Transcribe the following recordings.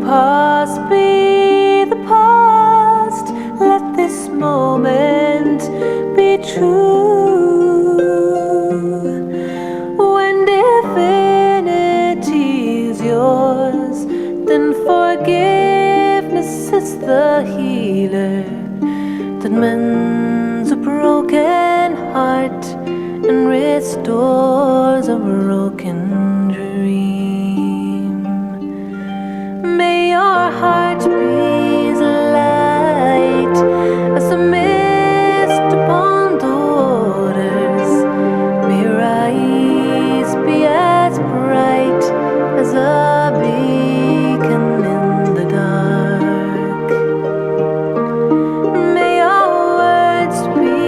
past be the past. Let this moment be true. When divinity is yours, then forgiveness is the healer that mends a broken heart and restores a broken dream. May your heart be as light as the mist upon the waters. May your eyes be as bright as a beacon in the dark. May your words be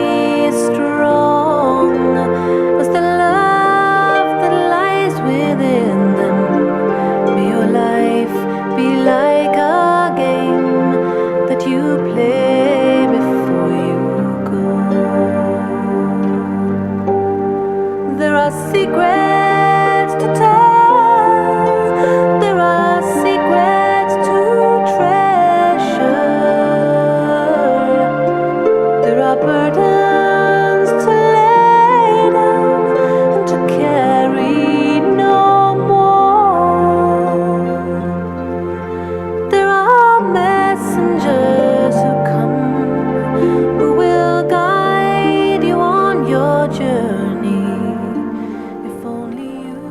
strong as the love that lies within them. May your life be like a game that you play before you go. There are secrets to tell, there are secrets to treasure, there are burdens to lay down and to carry no more. There are messengers who come, who will guide you on your journey, if only you.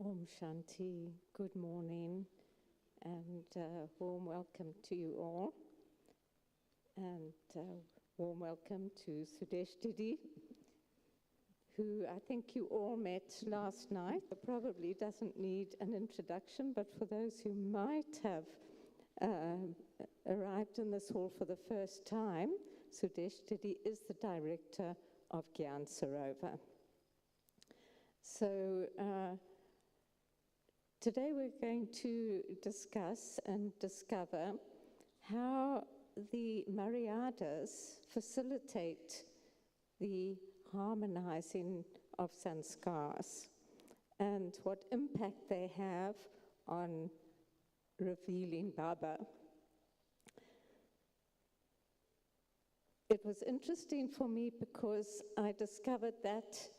Om Shanti, good morning, and warm welcome to you all, and warm welcome to Sudesh Didi, who I think you all met last night. Probably doesn't need an introduction, but for those who might have arrived in this hall for the first time, Sudesh Didi is the director of Gyan Sarovar. So today we're going to discuss and discover how the Maryadas facilitate the harmonizing of Sanskars and what impact they have on revealing Baba. It was interesting for me because I discovered that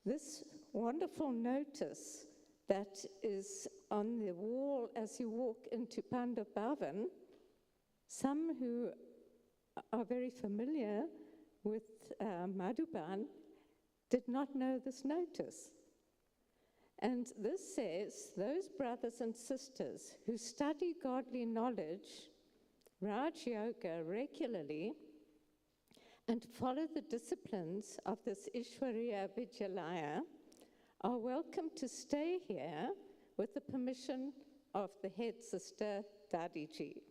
this wonderful notice that is on the wall as you walk into Panda Bhavan, some who are very familiar with Madhuban did not know this notice. And this says, those brothers and sisters who study godly knowledge, Raj Yoga regularly, and follow the disciplines of this Ishwariya Vidyalaya are welcome to stay here with the permission of the head sister, Didi.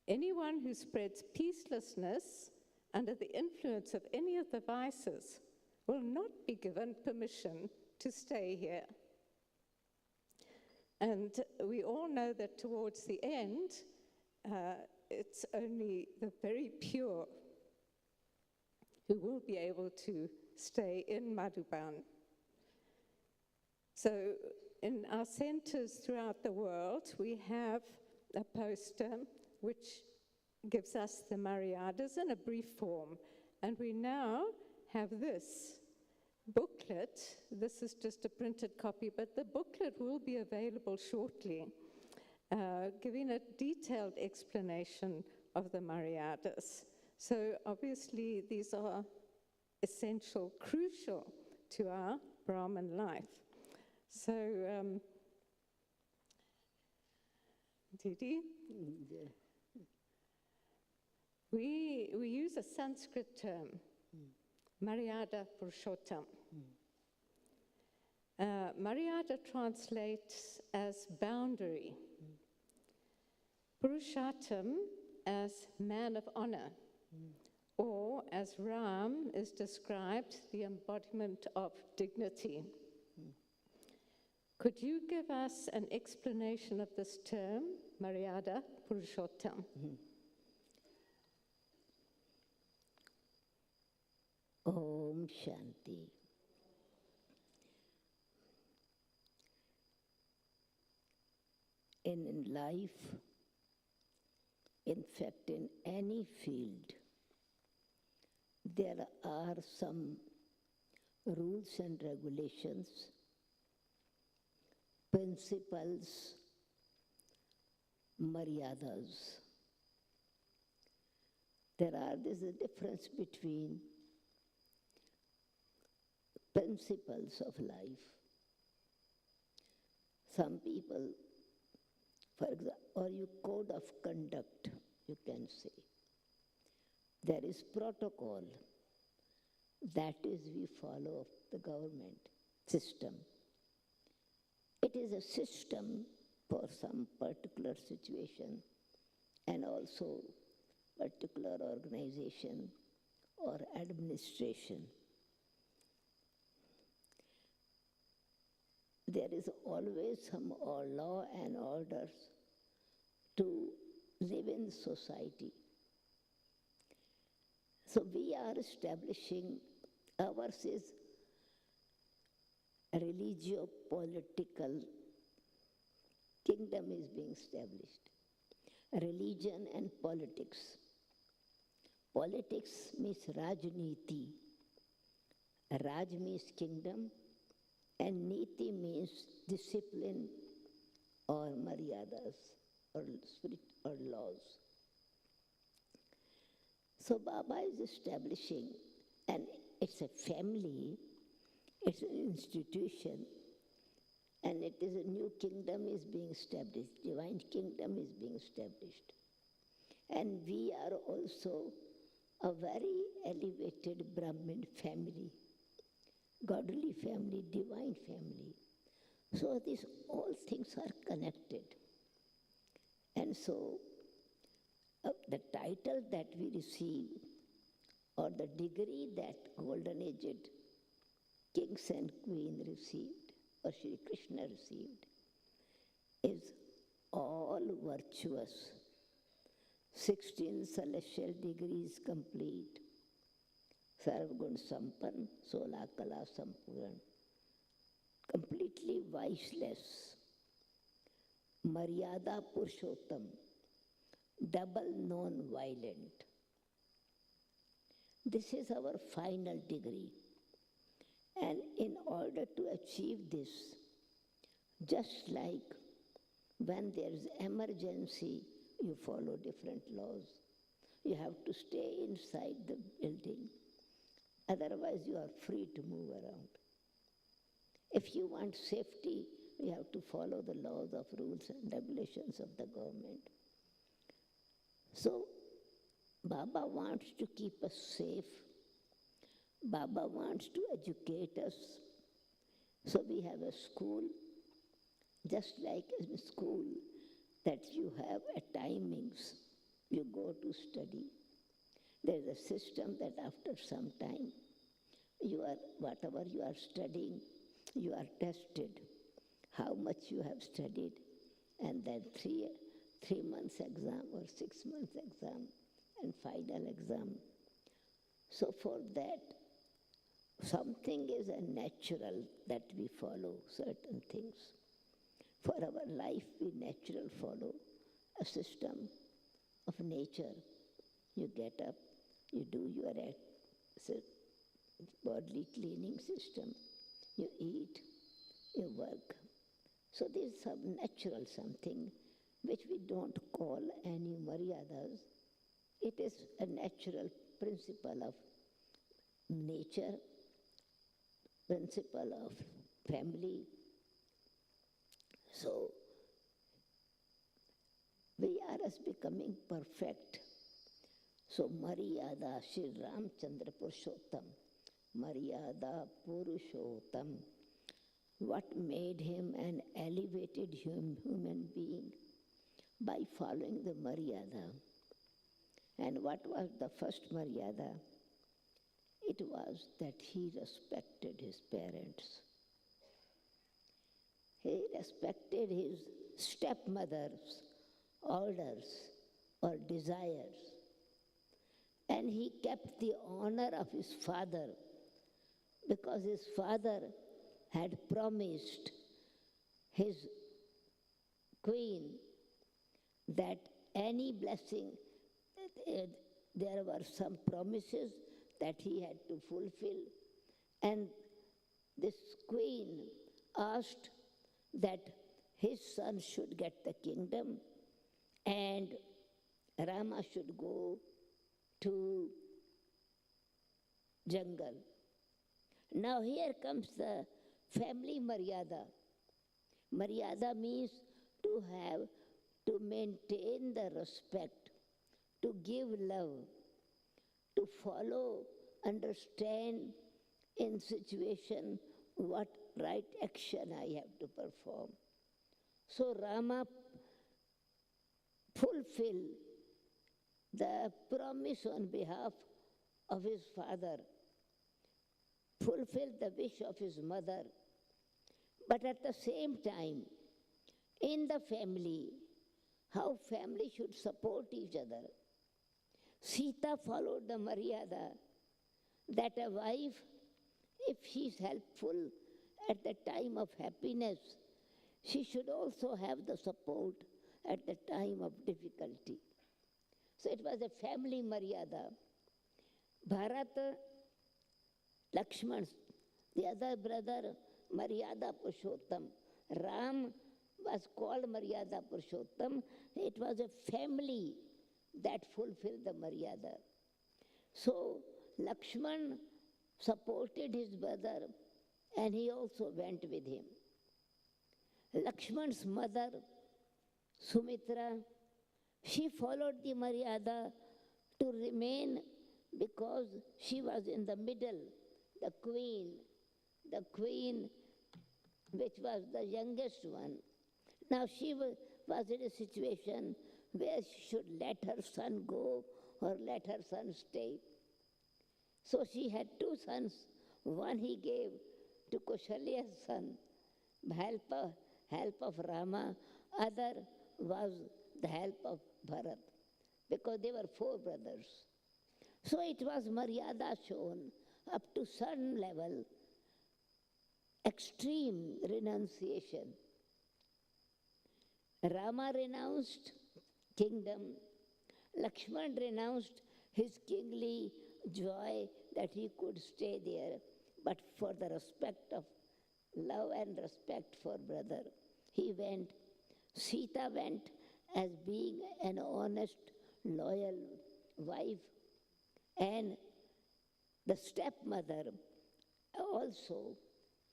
Anyone who spreads peacelessness under the influence of any of the vices will not be given permission to stay here. And we all know that towards the end, it's only the very pure who will be able to stay in Madhuban. So in our centers throughout the world, we have a poster which gives us the Maryadas in a brief form. And we now have this booklet. This is just a printed copy, but the booklet will be available shortly, giving a detailed explanation of the Maryadas. So obviously these are essential, crucial to our Brahman life. So, Didi, we use a Sanskrit term, Maryada Purushottam. Maryada translates as boundary, Purushottam as man of honor, or as Ram is described, the embodiment of dignity. Could you give us an explanation of this term, Maryada Purushottam? Om Shanti. In life, in fact, in any field, there are some rules and regulations, principles, maryadas. There's a difference between principles of life. Some people, for example, or you code of conduct, you can say. There is protocol. That is, we follow the government system. It is a system for some particular situation and also particular organization or administration. There is always some law and orders to live in society. So we are establishing, ours is religio-political kingdom is being established. Religion and politics. Politics means Rajniti. Raj means kingdom, and Niti means discipline or maryadas or spirit or laws. So Baba is establishing, and it's a family, it's an institution, and it is a new kingdom is being established, divine kingdom is being established. And we are also a very elevated Brahmin family, godly family, divine family. So these all things are connected. And so the title that we receive, or the degree that golden-aged kings and queens received, or Sri Krishna received, is all virtuous. 16 celestial degrees complete. Sarvgun Sampan, Sola Kala Sampuran. Completely viceless. Maryada Purushottam, double non-violent. This is our final degree. And in order to achieve this, just like when there is emergency, you follow different laws. You have to stay inside the building. Otherwise, you are free to move around. If you want safety, you have to follow the laws of rules and regulations of the government. So, Baba wants to keep us safe. Baba wants to educate us. So we have a school, just like a school that you have a timings. You go to study. There's a system that after some time, whatever you are studying, you are tested, how much you have studied, and then three months exam or 6 months exam and final exam. So for that, something is a natural that we follow certain things. For our life, we natural follow a system of nature. You get up, you do your bodily cleaning system, you eat, you work. So there is some natural something which we don't call any Maryadas. It is a natural principle of nature, principle of family. So we are as becoming perfect. So Maryada, Shri Ramchandra Purushottam, Maryada Purushottam, what made him an elevated human being? By following the Maryada. And what was the first Maryada? It was that he respected his parents. He respected his stepmother's orders or desires. And he kept the honor of his father, because his father had promised his queen that any blessing, there were some promises that he had to fulfill. And this queen asked that his son should get the kingdom and Rama should go to jungle. Now here comes the family Maryada. Maryada means to maintain the respect, to give love, to follow, understand in situation what right action I have to perform. So Rama fulfilled the promise on behalf of his father, fulfilled the wish of his mother. But at the same time, in the family, how family should support each other. Sita followed the Maryada that a wife, if she is helpful at the time of happiness, she should also have the support at the time of difficulty. So it was a family Maryada. Bharata, Lakshman, the other brother, Maryada Purushottam. Ram was called Maryada Purushottam. It was a family that fulfilled the Maryada. So Lakshman supported his brother and he also went with him. Lakshman's mother, Sumitra, she followed the Maryada to remain because she was in the middle, the queen which was the youngest one. Now she was in a situation where she should let her son go or let her son stay. So she had two sons. One he gave to Kaushalya's son, help of Rama. Other was the help of Bharat, because they were four brothers. So it was Maryada shown up to certain level, extreme renunciation. Rama renounced kingdom. Lakshman renounced his kingly joy that he could stay there, but for the respect of love and respect for brother, he went. Sita went as being an honest, loyal wife, and the stepmother also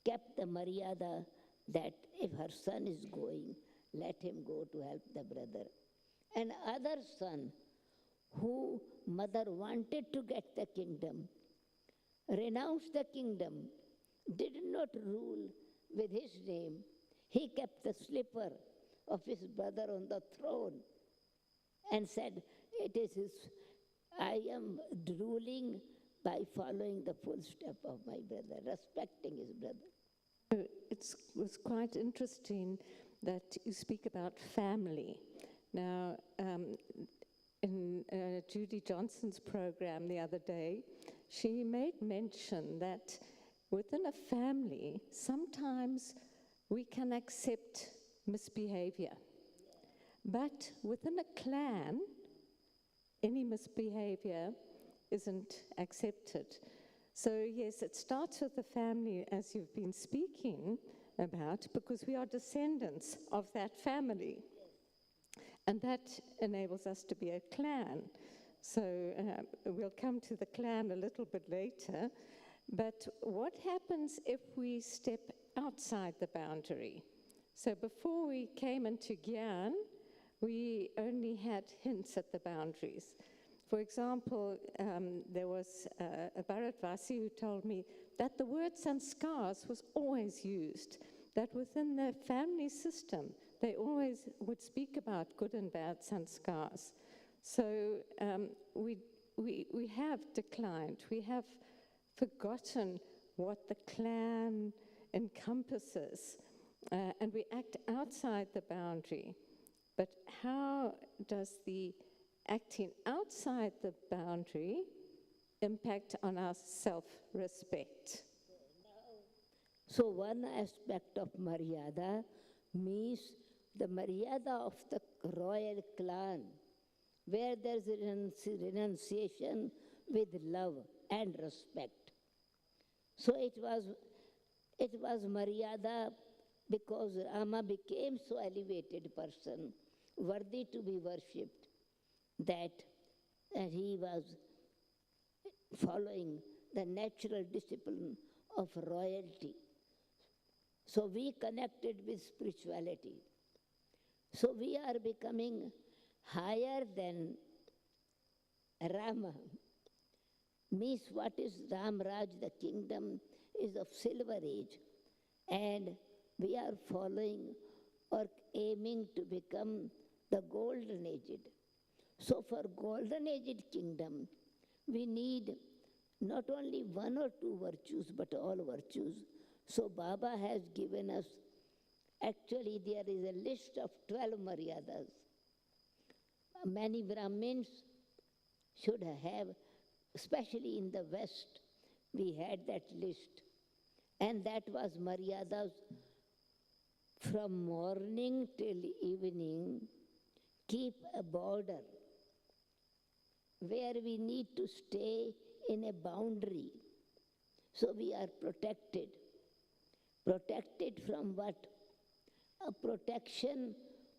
kept the Maryada that if her son is going, let him go to help the brother. And other son, who mother wanted to get the kingdom, renounced the kingdom, did not rule with his name. He kept the slipper of his brother on the throne and said, it is his, I am ruling by following the footstep of my brother, respecting his brother. It was quite interesting that you speak about family. Now, in Judy Johnson's program the other day, she made mention that within a family, sometimes we can accept misbehavior. But within a clan, any misbehavior isn't accepted. So yes, it starts with the family, as you've been speaking about, because we are descendants of that family. And that enables us to be a clan. So we'll come to the clan a little bit later. But what happens if we step outside the boundary? So before we came into Gyan, we only had hints at the boundaries. For example, there was a Bharatvasi who told me that the word Sanskars was always used, that within the family system, they always would speak about good and bad Sanskars. So we have declined, we have forgotten what the clan encompasses, and we act outside the boundary. But how does the acting outside the boundary impact on our self-respect? So one aspect of Maryada means the Maryada of the royal clan, where there's renunciation with love and respect. So it was Maryada because Rama became so elevated person, worthy to be worshipped, that he was following the natural discipline of royalty. So we connected with spirituality. So we are becoming higher than Rama. Means what is Ramraj, the kingdom is of silver age. And we are following or aiming to become the golden aged. So for golden aged kingdom, we need not only one or two virtues, but all virtues. So Baba has given us, actually there is a list of 12 Maryadas. Many Brahmins should have, especially in the West, we had that list. And that was Maryadas from morning till evening, keep a border where we need to stay in a boundary. So we are protected. Protected from what? A protection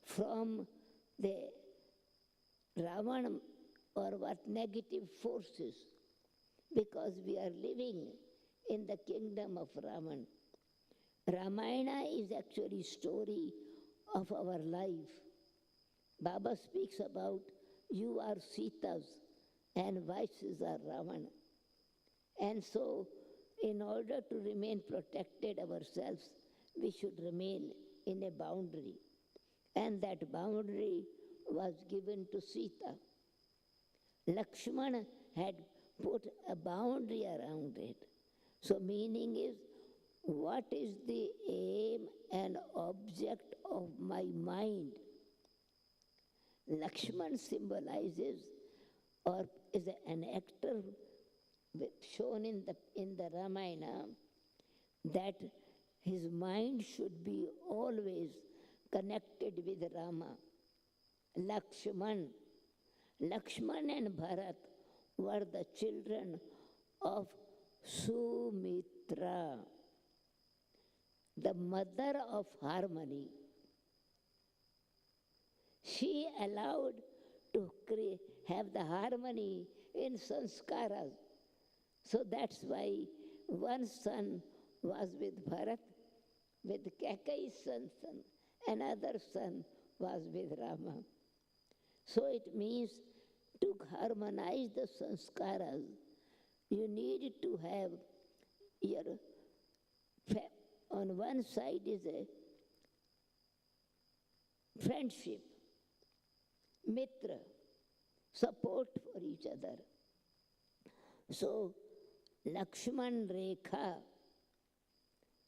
from the Ravan or what negative forces, because we are living in the kingdom of Ravan. Ramayana is actually story of our life. Baba speaks about you are Sita's and vices are Ravana. And so in order to remain protected ourselves, we should remain in a boundary. And that boundary was given to Sita. Lakshmana had put a boundary around it. So meaning is, what is the aim and object of my mind? Lakshman symbolizes or is an actor shown in the Ramayana, that his mind should be always connected with Rama. Lakshman and Bharat were the children of Sumitra, the mother of harmony. She allowed to have the harmony in Sanskaras. So that's why one son was with Bharat, with Kaikai's son, another son was with Rama. So it means to harmonize the Sanskaras, you need to have your, on one side is a friendship, mitra, support for each other. So Lakshman Rekha,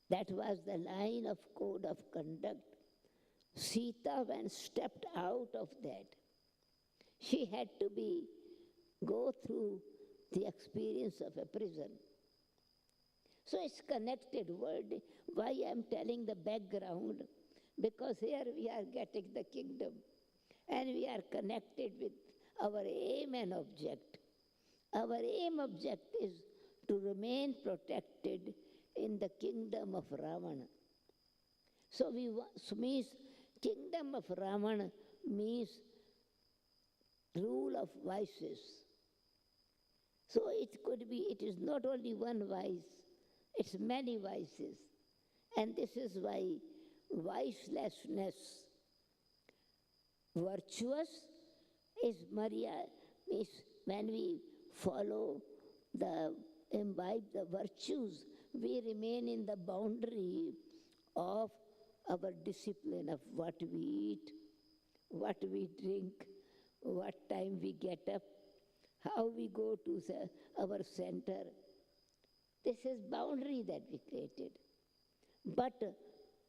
that was the line of code of conduct. Sita, when stepped out of that, she had to go through the experience of a prison. So it's connected word. Why I'm telling the background? Because here we are getting the kingdom and we are connected with our aim and object. Our aim object is to remain protected in the kingdom of Ravana. So means kingdom of Ravana means rule of vices. So it is not only one vice, it's many vices. And this is why vicelessness, virtuous is when we imbibe the virtues, we remain in the boundary of our discipline of what we eat, what we drink, what time we get up, how we go to our center. This is boundary that we created. But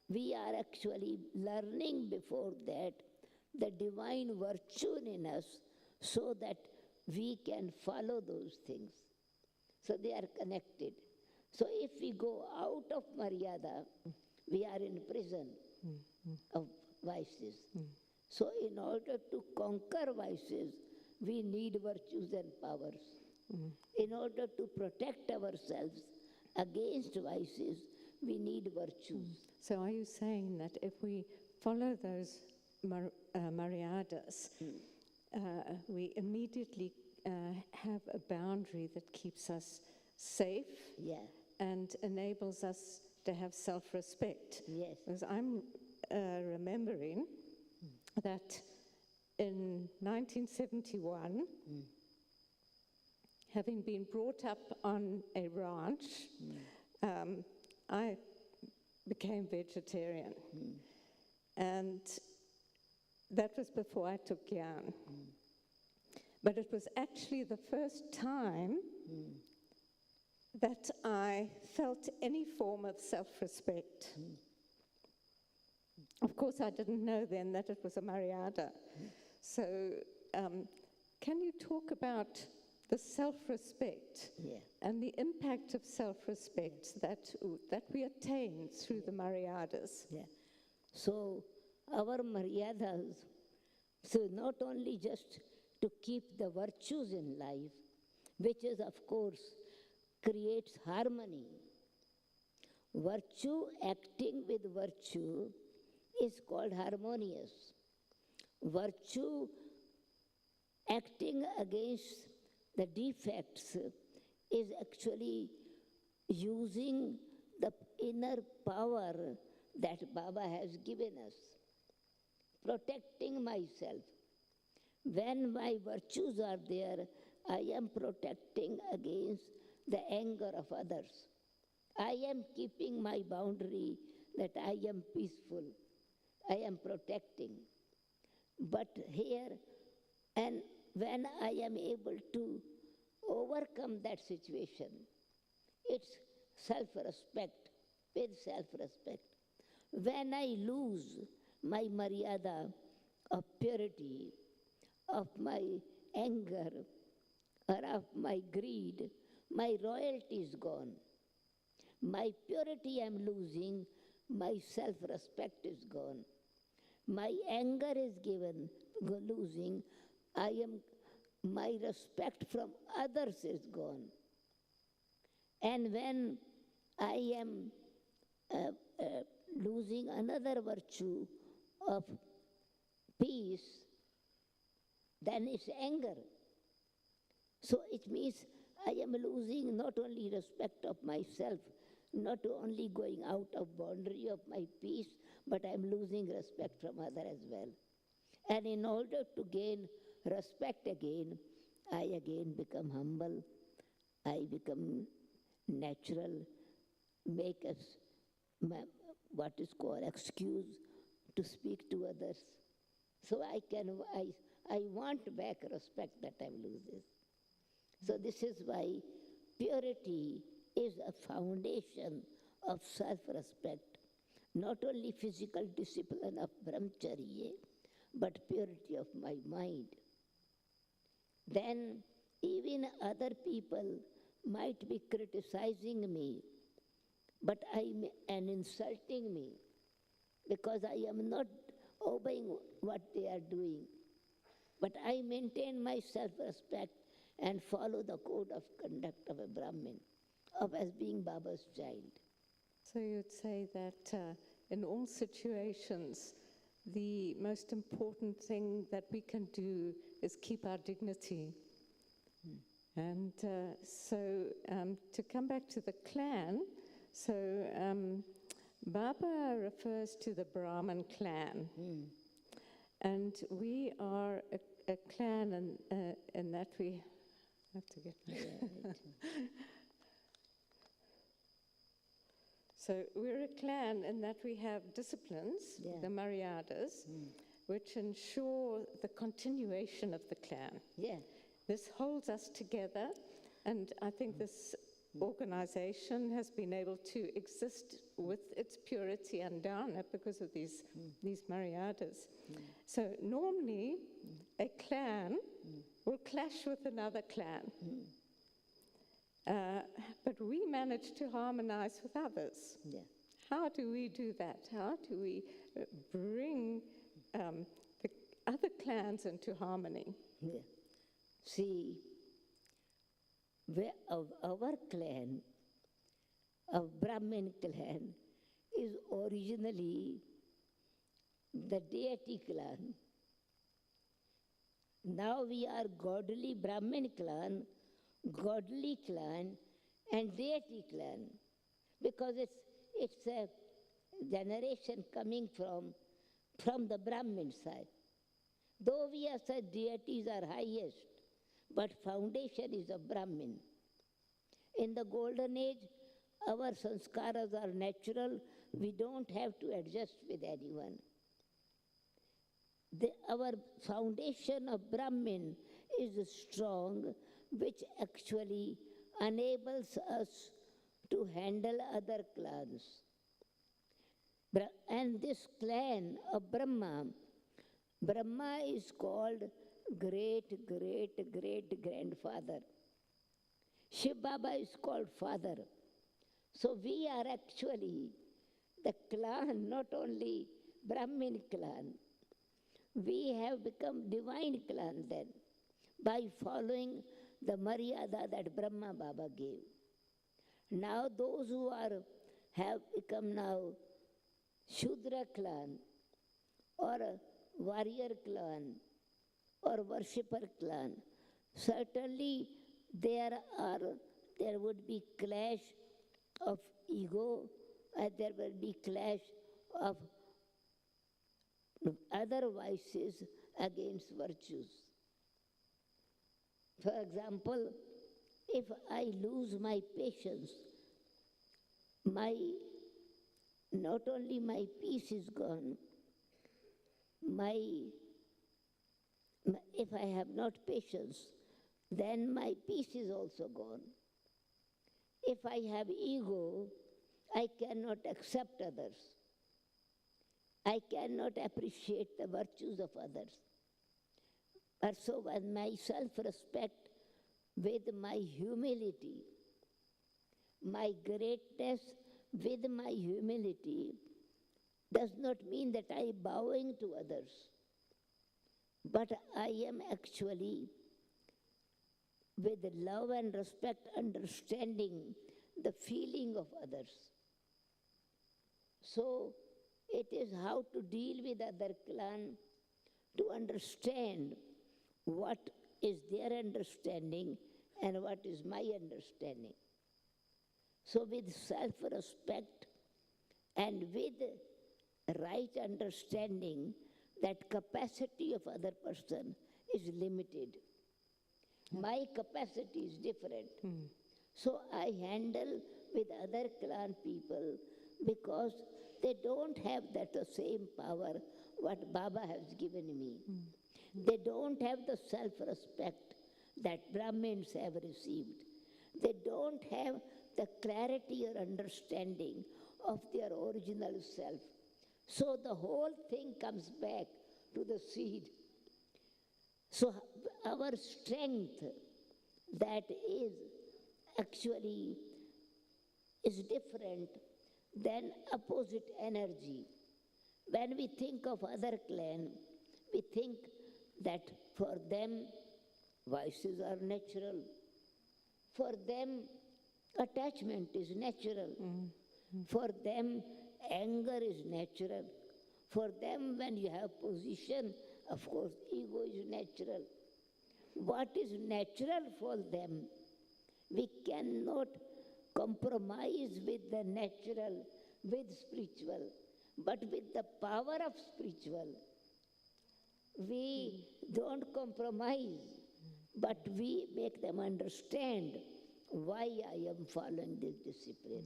we are actually learning before that the divine virtue in us so that we can follow those things. So they are connected. So if we go out of Maryada, we are in prison of vices. So in order to conquer vices, we need virtues and powers. In order to protect ourselves against vices, we need virtues. So are you saying that if we follow those Maryadas, we immediately have a boundary that keeps us safe and enables us to have self-respect? Yes. Because I'm remembering that in 1971, having been brought up on a ranch, I became vegetarian. And that was before I took Gyan. But it was actually the first time that I felt any form of self-respect. Of course, I didn't know then that it was a Maryada. So can you talk about the self-respect and the impact of self-respect that we attain through the Maryadas? So our Maryadas, so not only just to keep the virtues in life, which is of course creates harmony. Virtue acting with virtue is called harmonious. Virtue acting against the defects is actually using the inner power that Baba has given us, protecting myself. When my virtues are there, I am protecting against the anger of others. I am keeping my boundary that I am peaceful. I am protecting. But here, and when I am able to overcome that situation, it's self-respect, with self-respect. When I lose my Maryada of purity, of my anger, or of my greed, my royalty is gone. My purity I am losing, my self-respect is gone. My anger is losing, my respect from others is gone. And when I am losing another virtue of peace, then it's anger. So it means I am losing not only respect of myself, not only going out of boundary of my peace, but I am losing respect from other as well. And in order to gain respect again, I again become humble, I become natural, make us what is called excuse to speak to others. So I want back respect that I loses. So this is why purity is a foundation of self-respect, not only physical discipline of brahmacharya, but purity of my mind. Then Even other people might be criticizing me, and insulting me because I am not obeying what they are doing. But I maintain my self-respect and follow the code of conduct of a Brahmin, of as being Baba's child. So you'd say that in all situations, the most important thing that we can do is keep our dignity. And to come back to the clan, Baba refers to the Brahmin clan. And we are a clan in that we have to get... So we're a clan in that we have disciplines, the Maryadas, which ensure the continuation of the clan. This holds us together, and I think this organization has been able to exist with its purity and dharana because of these Maryadas. So normally, a clan will clash with another clan. But we manage to harmonize with others. How do we do that? How do we bring the other clans into harmony? See, our clan, of Brahmin clan, is originally the deity clan. Now we are godly Brahmin clan, godly clan, and deity clan, because it's a generation coming from the Brahmin side. Though we have said deities are highest, but foundation is a Brahmin. In the golden age, our sanskaras are natural. We don't have to adjust with anyone. Our foundation of Brahmin is strong, which actually enables us to handle other clans. And this clan of Brahma is called great-great-great-grandfather. Shiv Baba is called father. So we are actually the clan, not only Brahmin clan. We have become divine clan then by following the Maryada that Brahma Baba gave. Now those who have become now Shudra clan or warrior clan or worshipper clan, certainly there would be clash of ego, and there will be clash of other vices against virtues. For example, if I lose my patience, not only my peace is gone, if I have not patience, then my peace is also gone. If I have ego, I cannot accept others. I cannot appreciate the virtues of others. But so when my self-respect with my humility, my greatness with my humility, does not mean that I am bowing to others, but I am actually, with love and respect, understanding the feeling of others. So it is how to deal with other clan, to understand what is their understanding and what is my understanding. So with self-respect and with right understanding that capacity of other person is limited. My capacity is different. So I handle with other clan people because they don't have that same power what Baba has given me. They don't have the self-respect that Brahmins have received. They don't have the clarity or understanding of their original self. So the whole thing comes back to the seed. So our strength that is actually is different than opposite energy. When we think of other clan, we think that for them vices are natural. For them attachment is natural. For them anger is natural. For them when you have position, of course ego is natural. What is natural for them, we cannot compromise with the natural, with spiritual, but with the power of spiritual. We don't compromise, but we make them understand why I am following this discipline.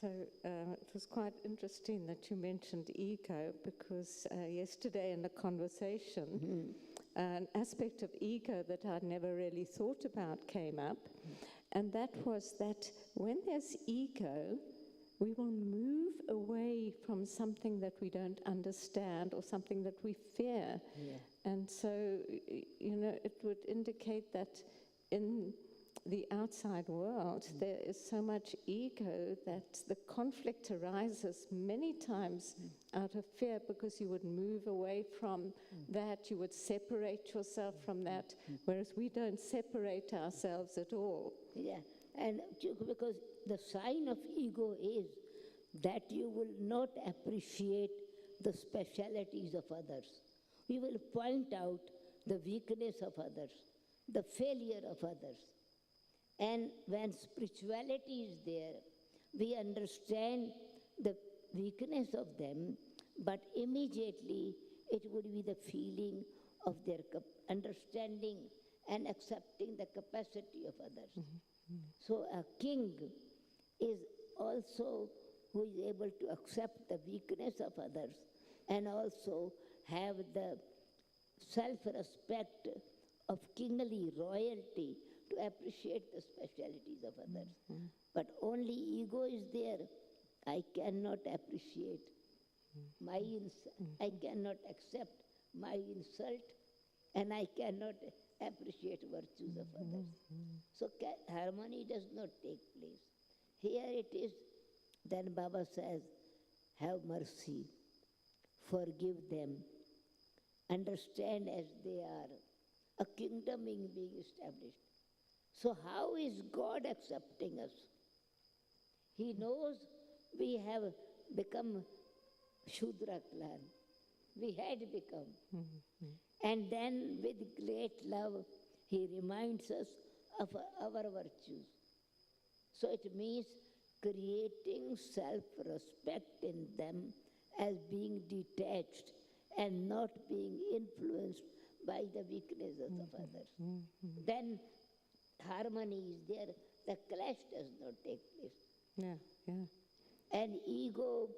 So it was quite interesting that you mentioned ego, because yesterday in a conversation, an aspect of ego that I'd never really thought about came up, and that was that when there's ego, we will move away from something that we don't understand or something that we fear. And so, it would indicate that in the outside world, there is so much ego that the conflict arises many times out of fear, because you would move away from that, you would separate yourself from that, whereas we don't separate ourselves at all. Yeah, and because the sign of ego is that you will not appreciate the specialities of others. You will point out the weakness of others, the failure of others. And when spirituality is there, we understand the weakness of them, but immediately it would be the feeling of their understanding and accepting the capacity of others. So a king is also who is able to accept the weakness of others and also have the self-respect of kingly royalty to appreciate the specialities of others. But only ego is there. I cannot appreciate my I cannot accept my insult, and I cannot appreciate virtues of others. So harmony does not take place. Here it is, then Baba says, have mercy, forgive them, understand as they are, a kingdom is being established. So how is God accepting us? He knows we have become Shudra clan. We had become. And then with great love, He reminds us of our virtues. So it means creating self-respect in them as being detached and not being influenced by the weaknesses of others. Then harmony is there, the clash does not take place. And ego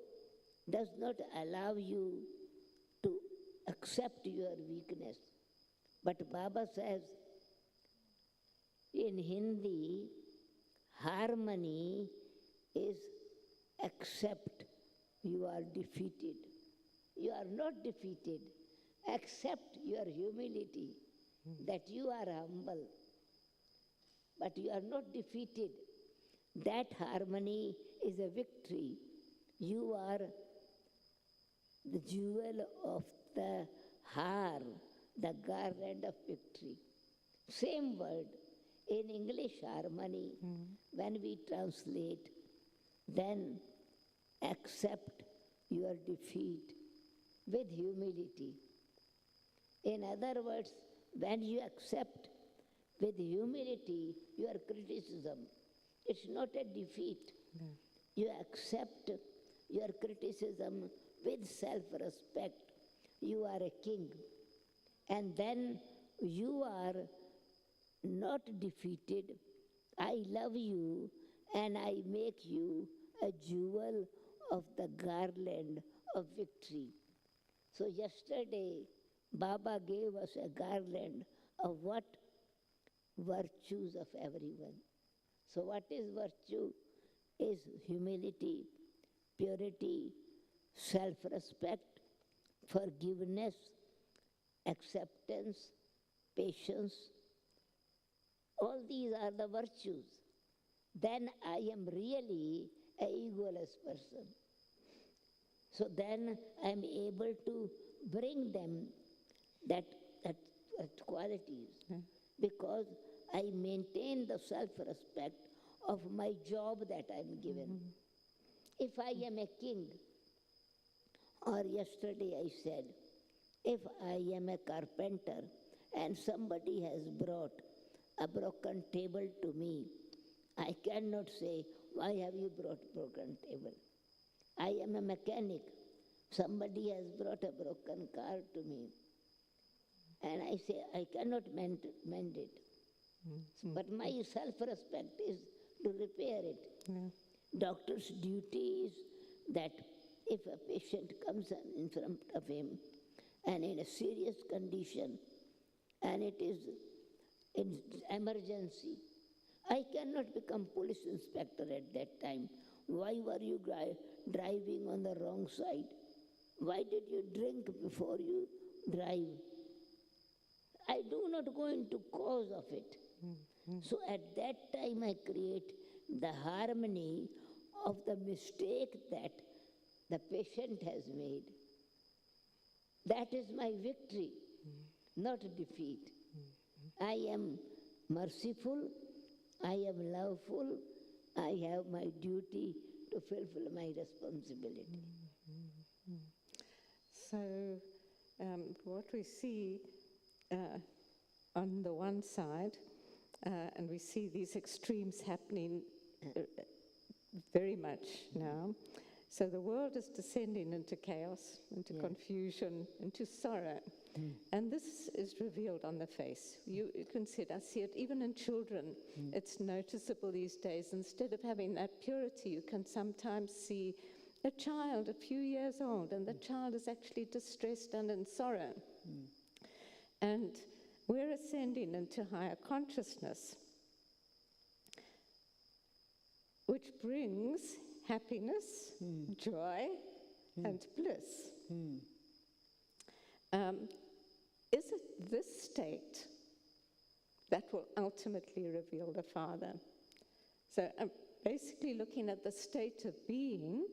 does not allow you to accept your weakness. But Baba says in Hindi, harmony is accept you are defeated. You are not defeated. Accept your humility, that you are humble. But you are not defeated. That harmony is a victory. You are the jewel of the har, the garland of victory. Same word. In English, harmony, when we translate, then accept your defeat with humility. In other words, when you accept with humility your criticism, it's not a defeat. You accept your criticism with self-respect. You are a king. And then you are not defeated. I love you and I make you a jewel of the garland of victory. So yesterday, Baba gave us a garland of what? Virtues of everyone. So what is virtue? Is humility, purity, self-respect, forgiveness, acceptance, patience, all these are the virtues, then I am really a egoless person. So then I am able to bring them that qualities, because I maintain the self-respect of my job that I am given. If I am a king, or yesterday I said, if I am a carpenter and somebody has brought a broken table to me, I cannot say, why have you brought broken table? I am a mechanic. Somebody has brought a broken car to me. And I say, I cannot mend it. But my self-respect is to repair it. Doctor's duty is that if a patient comes in front of him and in a serious condition, and it is in emergency, I cannot become police inspector at that time. Why were you driving on the wrong side? Why did you drink before you drive? I do not go into cause of it. So at that time I create the harmony of the mistake that the patient has made. That is my victory, not defeat. I am merciful, I am loveful, I have my duty to fulfill my responsibility. So what we see on the one side, and we see these extremes happening very much now. So the world is descending into chaos, into confusion, into sorrow. And this is revealed on the face. You can see it, I see it even in children. It's noticeable these days. Instead of having that purity, you can sometimes see a child a few years old, and the child is actually distressed and in sorrow. And we're ascending into higher consciousness, which brings happiness, joy, and bliss. Is it this state that will ultimately reveal the Father? So I'm basically looking at the state of being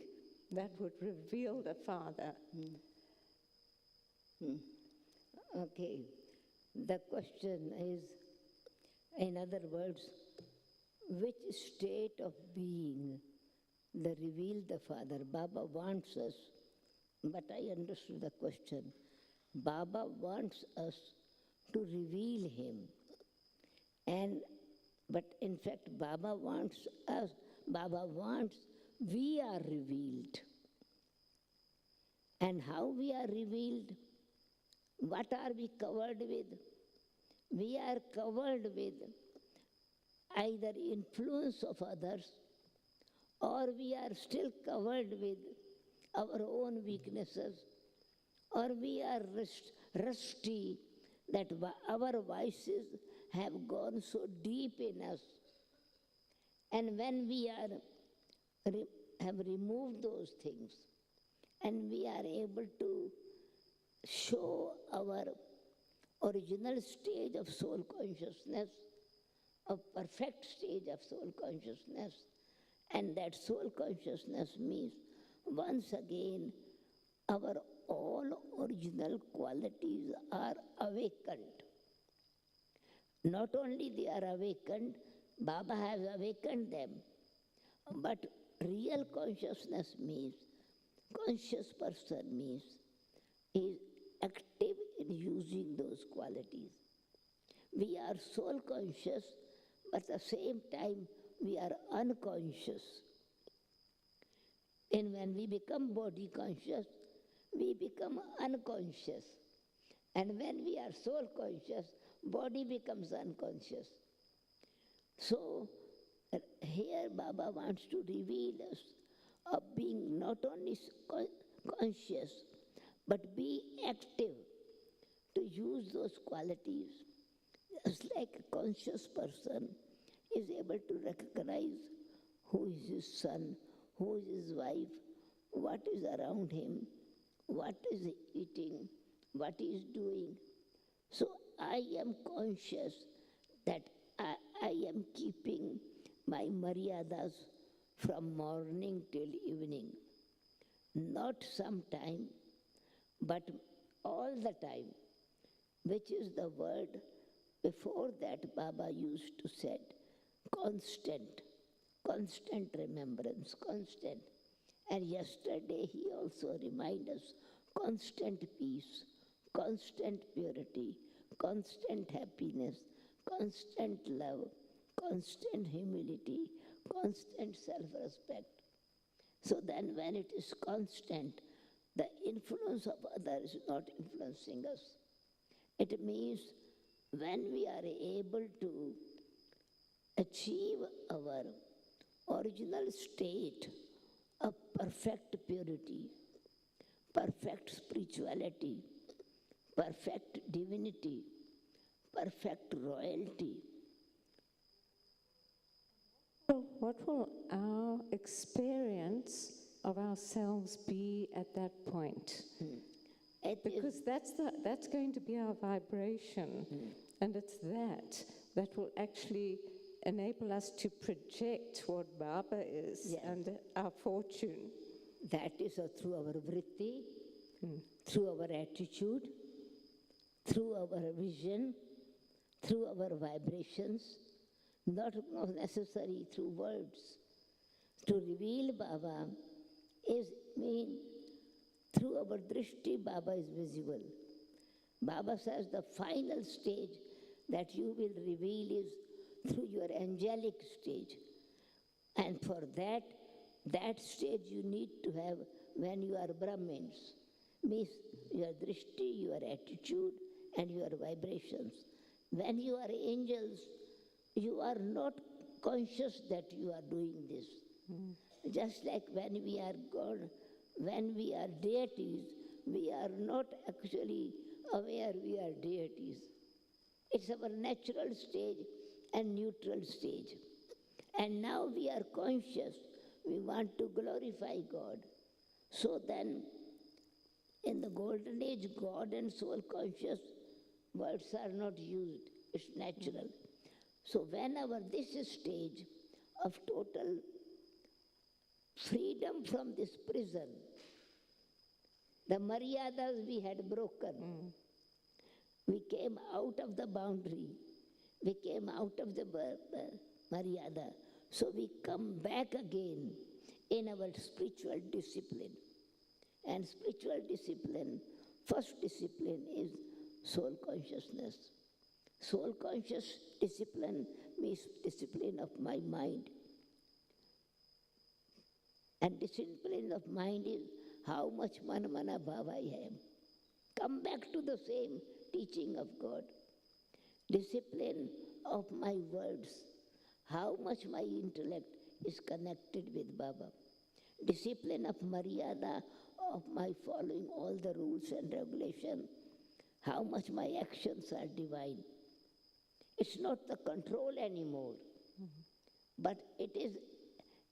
that would reveal the Father. Okay. The question is, in other words, which state of being that reveal the Father? Baba wants us, but I understood the question. Baba wants us to reveal him. But in fact, Baba wants we are revealed. And how we are revealed? What are we covered with? We are covered with either influence of others, or we are still covered with our own weaknesses, or we are rusty that our vices have gone so deep in us. And when we have removed those things, and we are able to show our original stage of soul consciousness, a perfect stage of soul consciousness, and that soul consciousness means once again our all original qualities are awakened. Not only they are awakened, Baba has awakened them, but real consciousness means, conscious person means, is active in using those qualities. We are soul conscious, but at the same time we are unconscious. And when we become body conscious, we become unconscious. And when we are soul conscious, body becomes unconscious. So here Baba wants to reveal us of being not only conscious, but be active to use those qualities. Just like a conscious person is able to recognize who is his son, who is his wife, what is around him, what is he eating, what he is doing. So I am conscious that I am keeping my Maryadas from morning till evening. Not sometime, but all the time, which is the word before that Baba used to say, constant, constant remembrance, constant. And yesterday he also reminded us, constant peace, constant purity, constant happiness, constant love, constant humility, constant self-respect. So then when it is constant, the influence of others is not influencing us. It means when we are able to achieve our original state of perfect purity, perfect spirituality, perfect divinity, perfect royalty. So what will our experience of ourselves be at that point? Because that's going to be our vibration, and it's that will actually enable us to project what Baba is and our fortune. That is through our vritti, through our attitude, through our vision, through our vibrations, not necessarily through words. To reveal Baba is mean through our drishti, Baba is visible. Baba says the final stage that you will reveal is through your angelic stage. And for that stage you need to have when you are Brahmins. Means your drishti, your attitude, and your vibrations. When you are angels, you are not conscious that you are doing this. Just like when we are God, when we are deities, we are not actually aware we are deities. It's our natural stage and neutral stage. And now we are conscious. We want to glorify God. So then, in the golden age, God and soul conscious words are not used. It's natural. So whenever this stage of total freedom from this prison, the Maryadas we had broken, we came out of the boundary, we came out of the Maryada. So we come back again in our spiritual discipline. And spiritual discipline, first discipline is soul consciousness. Soul conscious discipline means discipline of my mind. And discipline of mind is how much mana bhava I am. Come back to the same teaching of God. Discipline of my words, how much my intellect is connected with Baba. Discipline of Maryada, of my following all the rules and regulations, how much my actions are divine. It's not the control anymore, but it is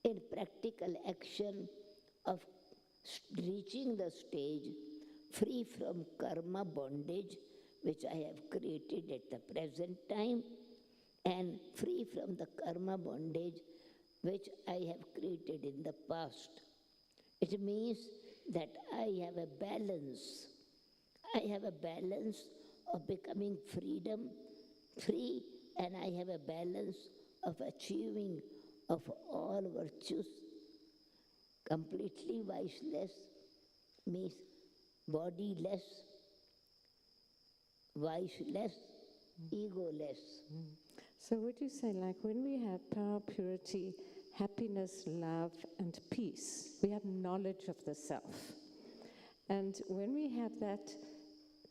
in practical action of reaching the stage free from karma bondage, which I have created at the present time, and free from the karma bondage which I have created in the past. It means that I have a balance. I have a balance of becoming free, and I have a balance of achieving of all virtues. Completely viceless means bodiless, viceless, egoless. So would you say, like, when we have power, purity, happiness, love, and peace, we have knowledge of the self. And when we have that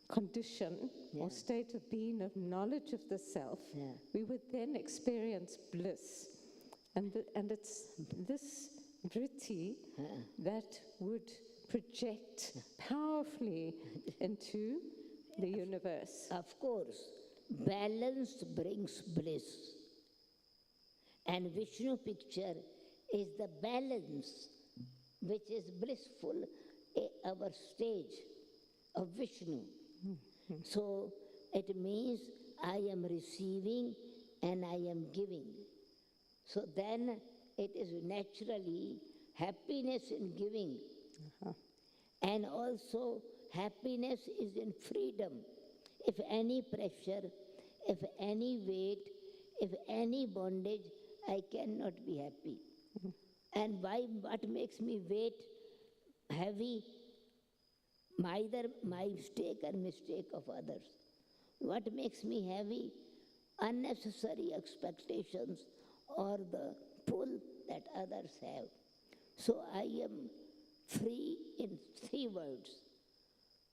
condition or state of being of knowledge of the self, we would then experience bliss. And it's this vritti that would project powerfully into the universe. Of course, balance brings bliss. And Vishnu picture is the balance which is blissful, our stage of Vishnu. So it means I am receiving and I am giving. So then it is naturally happiness in giving. And also happiness is in freedom. If any pressure, if any weight, if any bondage, I cannot be happy. And what makes me weight heavy? Either my mistake or mistake of others. What makes me heavy? Unnecessary expectations or the pull that others have. So I am free in 3 words.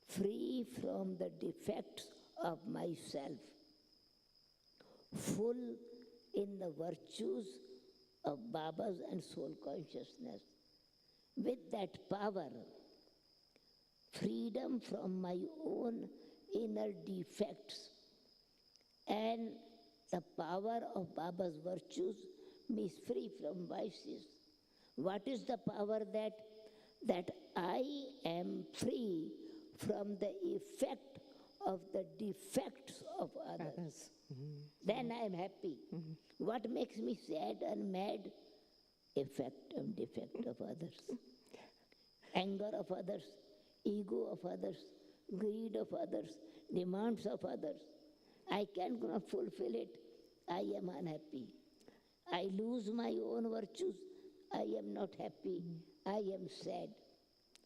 Free from the defects of myself. Full in the virtues of Baba's and soul consciousness. With that power, freedom from my own inner defects, and the power of Baba's virtues means free from vices. What is the power that I am free from the effect of the defects of others? Then I am happy. What makes me sad and mad? Effect and defect of others. Anger of others, ego of others, greed of others, demands of others. I cannot fulfill it. I am unhappy. I lose my own virtues. I am not happy. I am sad.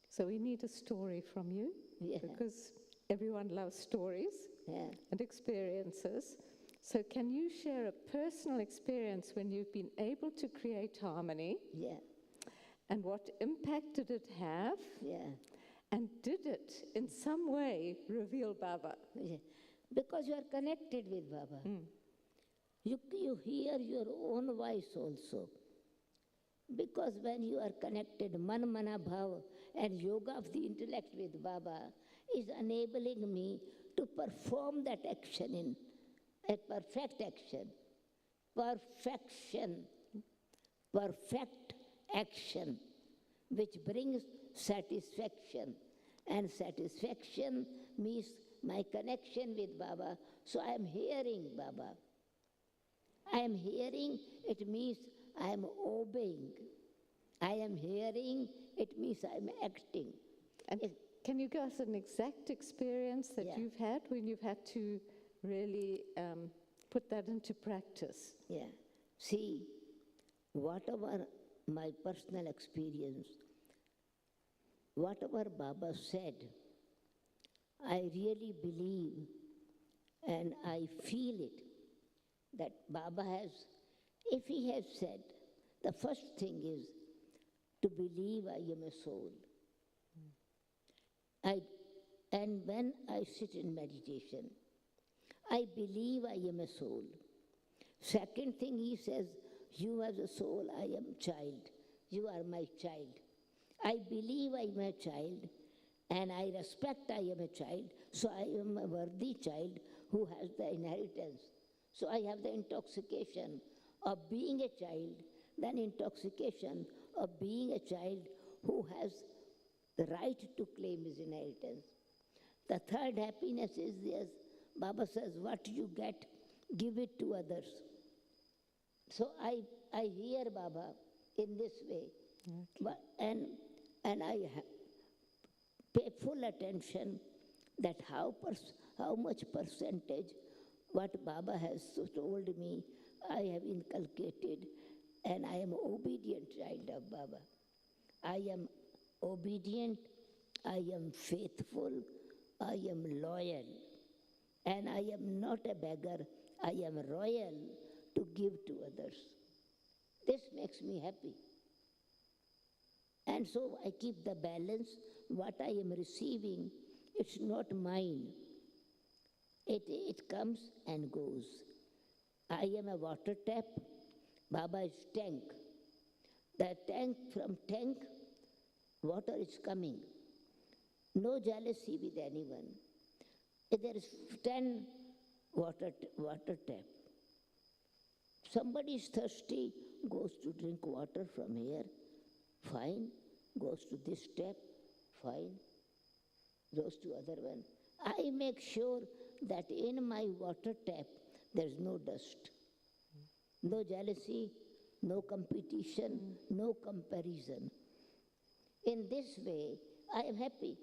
So we need a story from you, because everyone loves stories and experiences. So can you share a personal experience when you've been able to create harmony? Yeah. And what impact did it have? Yeah. And did it in some way reveal Baba? Yeah. Because you are connected with Baba. You hear your own voice also. Because when you are connected, man, mana, bhav, and yoga of the intellect with Baba is enabling me to perform that action in a perfect action. Perfection. Perfect action, which brings satisfaction. And satisfaction means my connection with Baba. So I am hearing Baba. I am hearing, it means I am obeying. I am hearing, it means I am acting. And can you give us an exact experience that you've had when you've had to really put that into practice? Yeah. See, whatever my personal experience, whatever Baba said, I really believe and I feel it, that Baba has, if he has said, the first thing is to believe I am a soul. And when I sit in meditation, I believe I am a soul. Second thing he says, you as a soul, I am child. You are my child. I believe I am a child, and I respect I am a child, so I am a worthy child who has the inheritance. So I have the intoxication of being a child, then intoxication of being a child who has the right to claim his inheritance. The third happiness is this. Baba says, what you get, give it to others. So I hear Baba in this way. But, and I pay full attention that how much percentage what Baba has told me, I have inculcated, and I am obedient child of Baba. I am obedient, I am faithful, I am loyal, and I am not a beggar, I am royal to give to others. This makes me happy. And so I keep the balance. What I am receiving, it's not mine. It comes and goes. I am a water tap, Baba is tank. The tank, from tank, water is coming. No jealousy with anyone. If there is 10 water tap, somebody is thirsty, goes to drink water from here, fine. Goes to this tap, fine. Goes to other one. I make sure that in my water tap, there's no dust. no jealousy, no competition, no comparison. In this way, I am happy.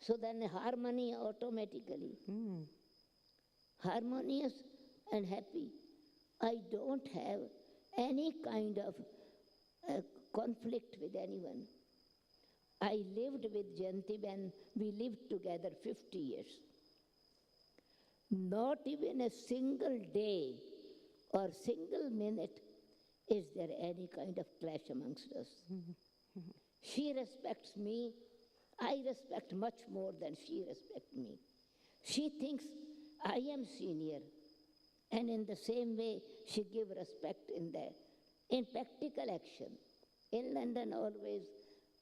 So then harmony automatically. Harmonious and happy. I don't have any kind of conflict with anyone. I lived with Jayanti when we lived together 50 years. Not even a single day or single minute is there any kind of clash amongst us. She respects me. I respect much more than she respects me. She thinks I am senior. And in the same way, she gives respect in practical action. In London always,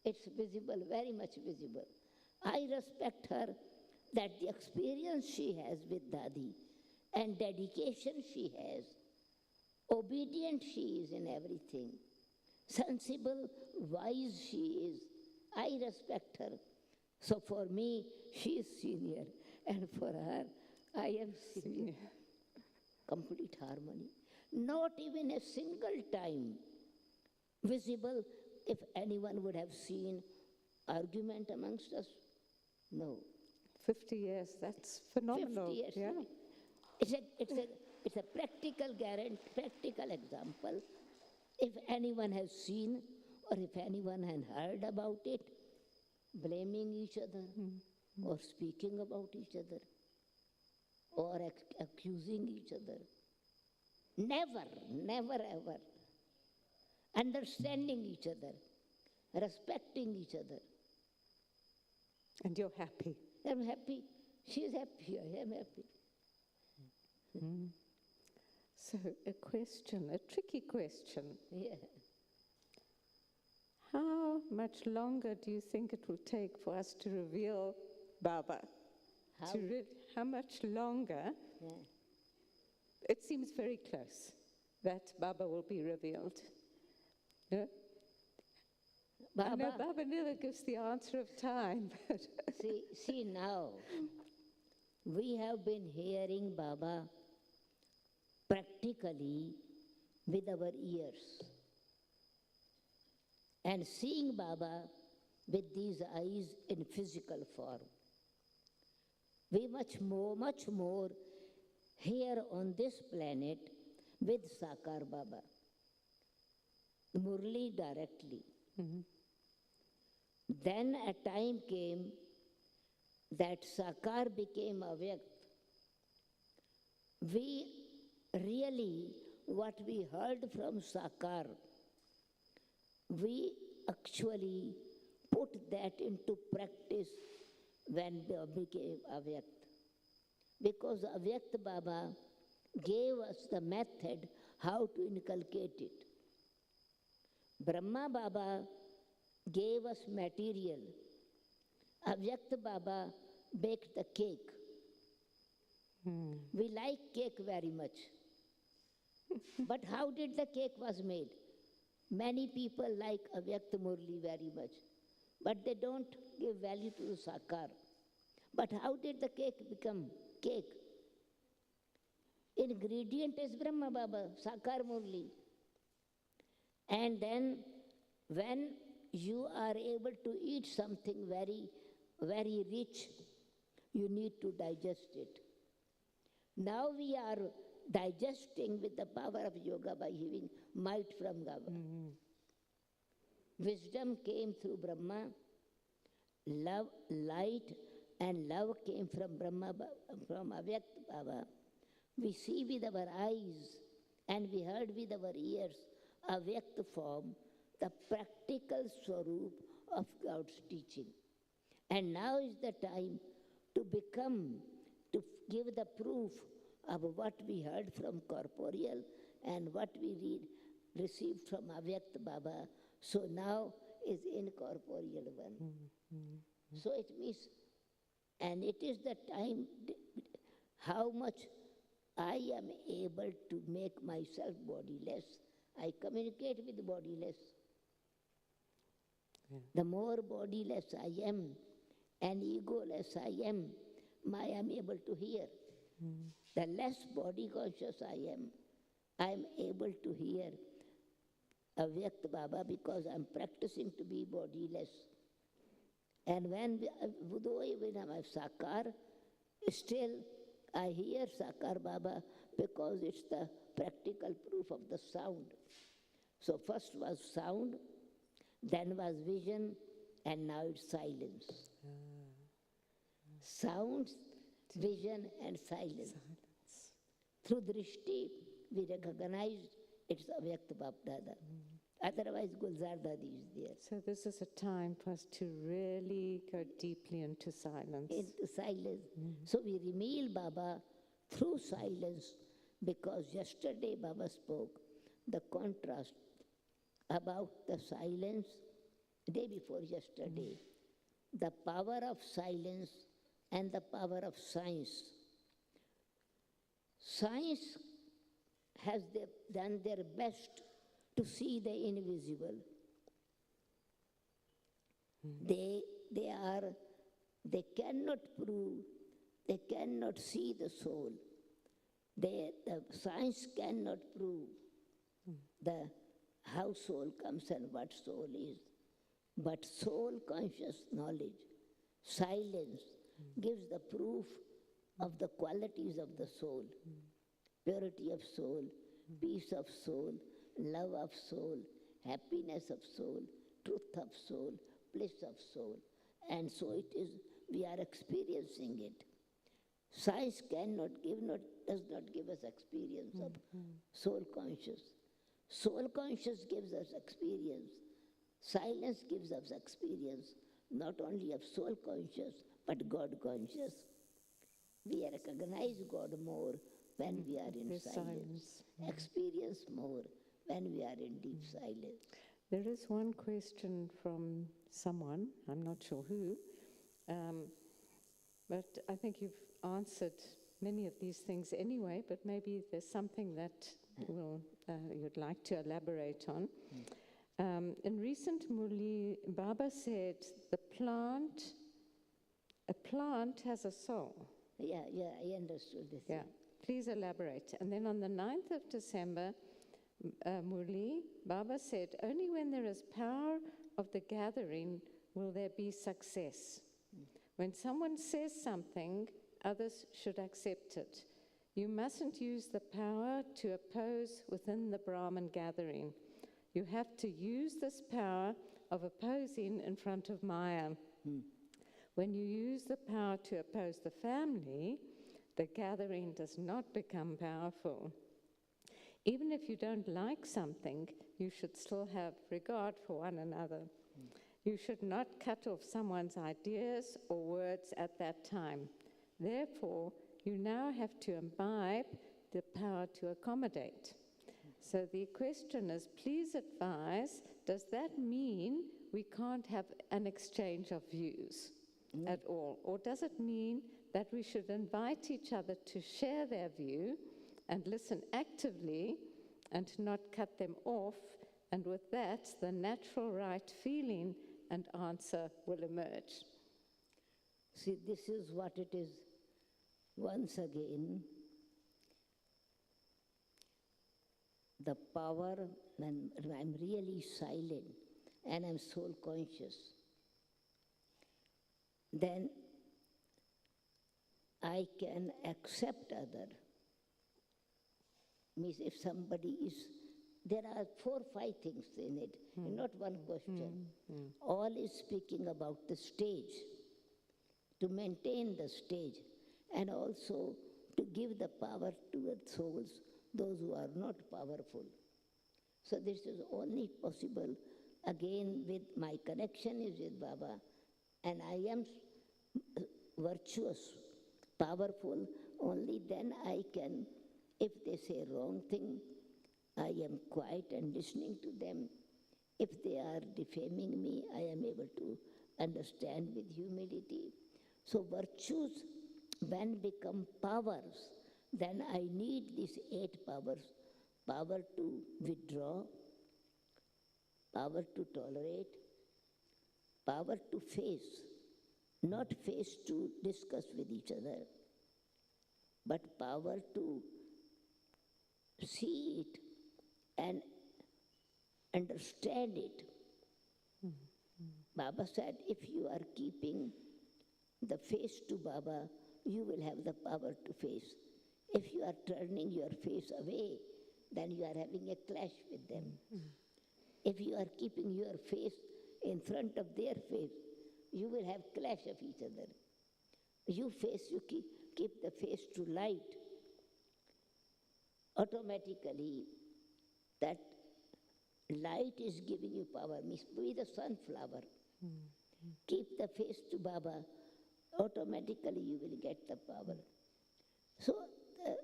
it's visible, very much visible. I respect her that the experience she has with Dadi and dedication she has, obedient she is in everything, sensible, wise she is. I respect her. So for me, she is senior, and for her, I am senior. Complete harmony. Not even a single time visible if anyone would have seen argument amongst us. No. 50 years, that's phenomenal. 50 years. Yeah. It's a practical practical example. If anyone has seen or if anyone has heard about it, blaming each other or speaking about each other or accusing each other. Never, never ever. Understanding each other, respecting each other. And you're happy. I'm happy. She's happy. I am happy. So a question, a tricky question. Yeah. How much longer do you think it will take for us to reveal Baba? How? How much longer? Yeah. It seems very close that Baba will be revealed. Yeah? I know Baba never gives the answer of time. But see now, we have been hearing Baba practically with our ears and seeing Baba with these eyes in physical form. We much more here on this planet with Sakar Baba, Murli directly. Then a time came that Sakar became Avyakt. We really, what we heard from Sakar, we actually put that into practice when we became Avyakt. Because Avyakt Baba gave us the method how to inculcate it. Brahma Baba gave us material. Avyakt Baba baked the cake. We like cake very much. But how did the cake was made? Many people like Avyakt Murli very much, but they don't give value to the Sakar. But how did the cake become cake? Ingredient is Brahma Baba, Sakar Murli. And then when you are able to eat something very, very rich, you need to digest it. Now we are digesting with the power of yoga by having might from Baba. Wisdom came through Brahma, love, light and love came from Brahma, from Avyakt Baba. We see with our eyes and we heard with our ears Avyakt form, the practical swarup of God's teaching. And now is the time to give the proof of what we heard from corporeal and what we received from Avyakt Baba. So now is incorporeal one. So it means, and it is the time how much I am able to make myself bodiless. I communicate with bodiless. The more bodiless I am and egoless I am able to hear. The less body conscious I am, I'm able to hear Avyakt Baba because I'm practicing to be bodiless. And though even I'm Sakar, still I hear Sakar Baba because it's the practical proof of the sound. So first was sound, then was vision, and now it's silence. Sounds, vision, and silence. Through Drishti, we recognize it's Avyakt Bap Dada. Otherwise, Gulzar Dadi is there. So this is a time for us to really go deeply into silence. Into silence. So we reveal Baba through silence, because yesterday Baba spoke the contrast about the silence, day before yesterday, the power of silence and the power of science. Science has done their best to see the invisible. They cannot prove, they cannot see the soul. The science cannot prove how soul comes and what soul is. But soul conscious knowledge, silence, gives the proof of the qualities of the soul. Purity of soul, peace of soul, love of soul, happiness of soul, truth of soul, bliss of soul. And so it is, we are experiencing it. Science does not give us experience of soul conscious. Soul conscious gives us experience. Silence gives us experience, not only of soul conscious, but God conscious. We recognize God more when we are in silence. Experience more when we are in deep silence. There is one question from someone, I'm not sure who, but I think you've answered many of these things anyway, but maybe there's something that you'd like to elaborate on. In recent Murli, Baba said a plant has a soul. Yeah, I understood this. Yeah, please elaborate. And then on the 9th of December, Murli, Baba said, only when there is power of the gathering will there be success. When someone says something, others should accept it. You mustn't use the power to oppose within the Brahman gathering. You have to use this power of opposing in front of Maya. When you use the power to oppose the family, the gathering does not become powerful. Even if you don't like something, you should still have regard for one another. You should not cut off someone's ideas or words at that time. Therefore, you now have to imbibe the power to accommodate. So the question is, please advise, does that mean we can't have an exchange of views at all? Or does it mean that we should invite each other to share their view and listen actively and not cut them off, and with that, the natural right feeling and answer will emerge? See, this is what it is. Once again, the power, when I'm really silent and I'm soul conscious, then I can accept other. Means if somebody is, there are 4 or 5 things in it, not one question. All is speaking about the stage, to maintain the stage, and also to give the power to the souls, those who are not powerful. So this is only possible, again, with my connection is with Baba, and I am virtuous, powerful, only then I can, if they say wrong thing, I am quiet and listening to them. If they are defaming me, I am able to understand with humility. So virtues, when become powers, then I need these 8 powers. Power to withdraw, power to tolerate, power to face, not face to discuss with each other, but power to see it and understand it. Baba said, if you are keeping the face to Baba, you will have the power to face. If you are turning your face away, then you are having a clash with them. If you are keeping your face in front of their face, you will have clash of each other. You keep the face to light. Automatically, that light is giving you power. Be the sunflower. Keep the face to Baba. Automatically, you will get the power. So, the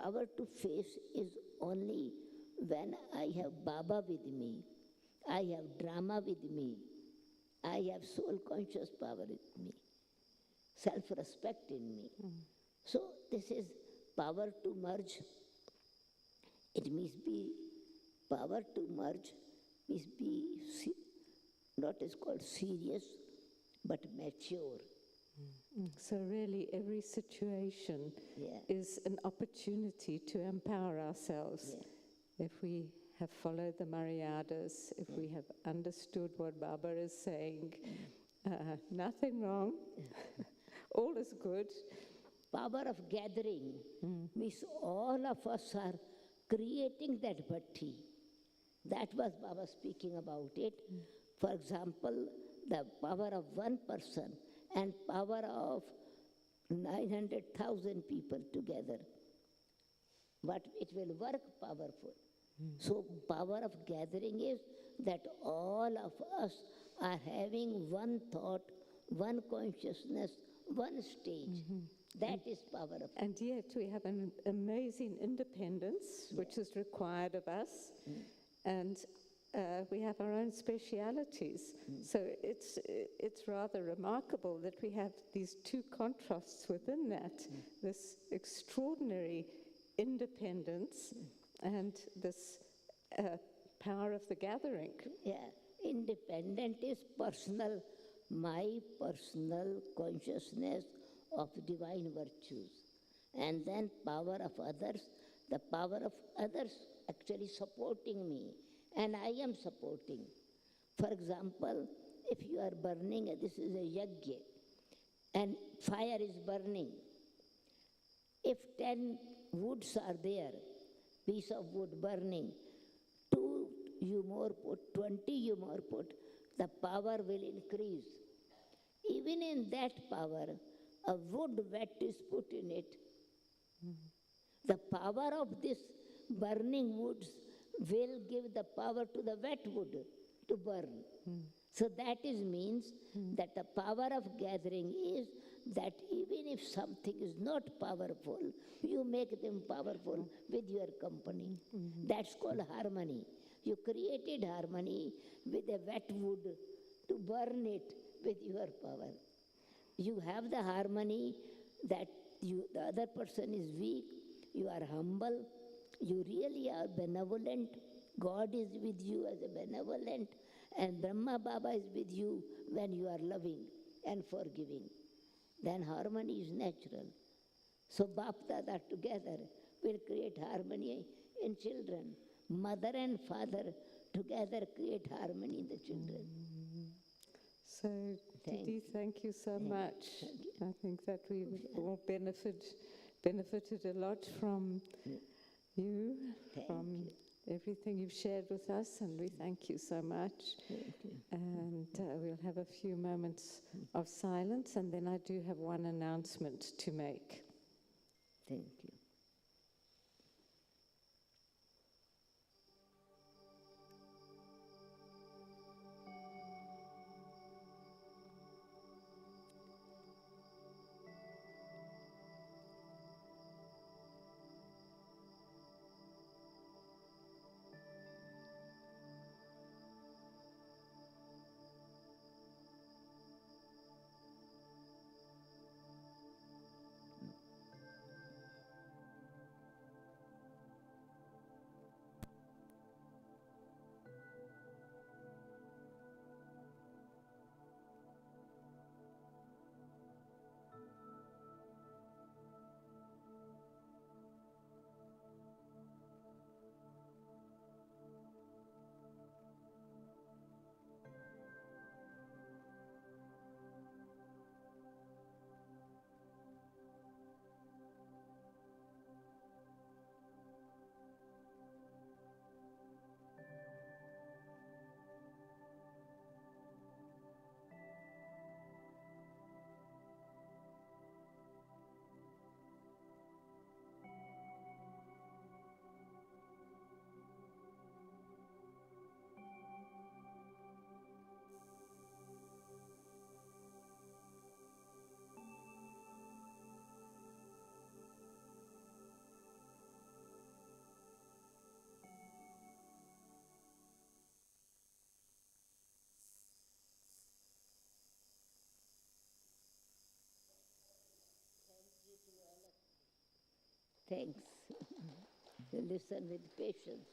power to face is only when I have Baba with me, I have drama with me, I have soul conscious power with me, self-respect in me. So this is power to merge. It means be power to merge, means be not is called serious, but mature. So really every situation is an opportunity to empower ourselves. If we have followed the Maryadas, if we have understood what Baba is saying, nothing wrong, all is good. Power of gathering means all of us are creating that bhatti. That was Baba speaking about it. For example, the power of one person and power of 900,000 people together. But it will work powerful. So power of gathering is that all of us are having one thought, one consciousness, one stage. That is power of. And yet we have an amazing independence, which is required of us, and we have our own specialities. So it's rather remarkable that we have these two contrasts within that, this extraordinary independence and this power of the gathering. Yeah, independent is personal, my personal consciousness of divine virtues. And then power of others, the power of others actually supporting me. And I am supporting. For example, if you are burning, this is a yajna, and fire is burning. If 10 woods are there, piece of wood burning, 2 you more put, 20 you more put, the power will increase. Even in that power, a wood wet is put in it. The power of this burning woods will give the power to the wet wood to burn. So that means that the power of gathering is that even if something is not powerful, you make them powerful with your company. That's called harmony. You created harmony with a wet wood to burn it with your power. You have the harmony that the other person is weak, you are humble, you really are benevolent. God is with you as a benevolent, and Brahma Baba is with you when you are loving and forgiving. Then harmony is natural. So Bap Dada together will create harmony in children. Mother and father together create harmony in the children. So, Didi, thank you so much. I think that we've all benefited a lot from you, from everything you've shared with us, and we thank you so much. Thank you. And we'll have a few moments of silence, and then I do have one announcement to make. Thank you. Thanks. You listen with patience.